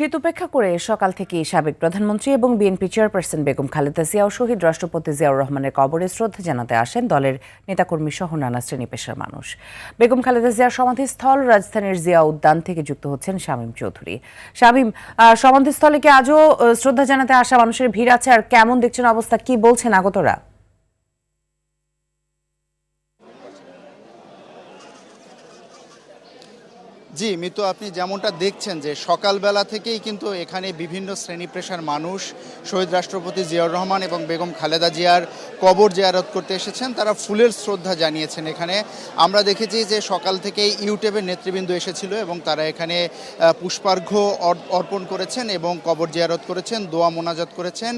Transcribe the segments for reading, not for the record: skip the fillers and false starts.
শীত উপেক্ষা করে সকাল থেকেই সাবেক প্রধানমন্ত্রী এবং বিএনপি চেয়ারপারসন বেগম খালেদা জিয়া ও শহীদ রাষ্ট্রপতি জিয়াউর রহমানের কবরে শ্রদ্ধা জানাতে আসেন দলের নেতাকর্মী সহ নানা শ্রেণী পেশার মানুষ। বেগম খালেদা জিয়ার সমাধিস্থল রাজধানীর জিয়া উদ্যান থেকে যুক্ত হচ্ছেন শামীম চৌধুরী। শামীম, সমাধিস্থলে কি আজও শ্রদ্ধা জানাতে আসা মানুষের ভিড় আছে? আর কেমন দেখছেন অবস্থা, কি বলছেন আগতরা? জি মিতু, আপনি যেমনটা দেখছেন যে সকালবেলা থেকেই কিন্তু এখানে বিভিন্ন শ্রেণী পেশার মানুষ শহীদ রাষ্ট্রপতি জিয়াউর রহমান এবং বেগম খালেদা জিয়ার কবর জিয়ারত করতে এসেছেন। তারা ফুলের শ্রদ্ধা জানিয়েছেন। এখানে আমরা দেখেছি যে সকাল থেকেই ইউটিউবের নেতৃবৃন্দ এসেছিল এবং তারা এখানে পুষ্পার্ঘ্য অর্পণ করেছেন এবং কবর জিয়ারত করেছেন, দোয়া মোনাজাত করেছেন।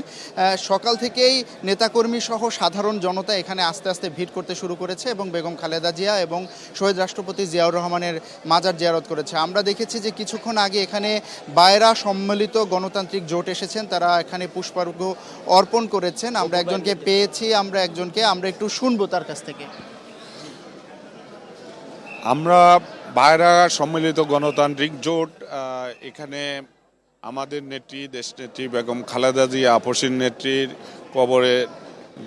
সকাল থেকেই নেতাকর্মী সহ সাধারণ জনতা এখানে আস্তে আস্তে ভিড় করতে শুরু করেছে এবং বেগম খালেদা জিয়া এবং শহীদ রাষ্ট্রপতি জিয়াউর রহমানের মাজার জিয়ারত করেছে। আমরা দেখেছি যে কিছুক্ষণ আগে এখানে বায়রা সম্মিলিত গণতান্ত্রিক জোট এসেছেন, তারা এখানে পুষ্পার্ঘ্য অর্পণ করেছেন। আমরা একজনকে পেয়েছি, আমরা একটু শুনবো তার কাছ থেকে। আমরা বায়রা সম্মিলিত গণতান্ত্রিক জোট এখানে আমাদের নেত্রী, দেশনেত্রী বেগম খালেদা জিয়া আপসীর নেত্রীর কবরে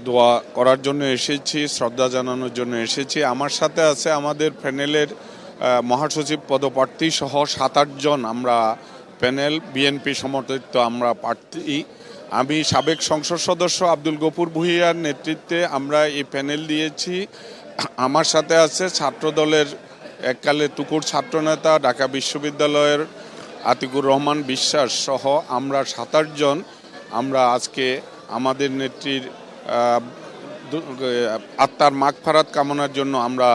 দোয়া করার জন্য এসেছি, শ্রদ্ধা জানানোর জন্য এসেছি। আমার সাথে আছে আমাদের প্যানেলের মহাসচিব পদপ্রার্থী সহ ৭-৮ জন আমরা প্যানেল, বিএনপি সমর্থিত আমরা প্রার্থী। আমি সাবেক সংসদ সদস্য আব্দুল গফুর ভূঁইয়ার নেতৃত্বে আমরা এই প্যানেল দিয়েছি। আমার সাথে আছে ছাত্রদলের এককালে তুকুর ছাত্রনেতা, ঢাকা বিশ্ববিদ্যালয়ের আতিকুর রহমান বিশ্বাস সহ আমরা ৭-৮ জন আমরা আজকে আমাদের নেত্রীর আত্মার মাগফিরাত কামনার জন্য আমরা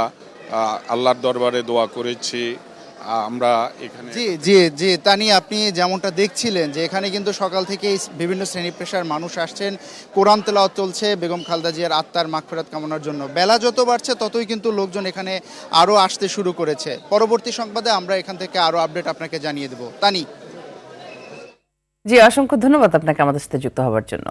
আল্লাহর দরবারে দোয়া করেছি। আমরা এখানে জি তানি, আপনি যেমনটা দেখছিলেন যে এখানে কিন্তু সকাল থেকেই বিভিন্ন শ্রেণী পেশার মানুষ আসছেন, কোরআন তেলাওয়াত চলছে বেগম খালেদা জিয়ার আত্মার মাগফিরাত কামনার জন্য। বেলা যত বাড়ছে ততই কিন্তু লোকজন এখানে আরও আসতে শুরু করেছে। পরবর্তী সংবাদে আমরা এখান থেকে আরও আপডেট আপনাকে জানিয়ে দেব। তানি। জি, অসংখ্য ধন্যবাদ আপনাকে আমাদের সাথে যুক্ত হওয়ার জন্য।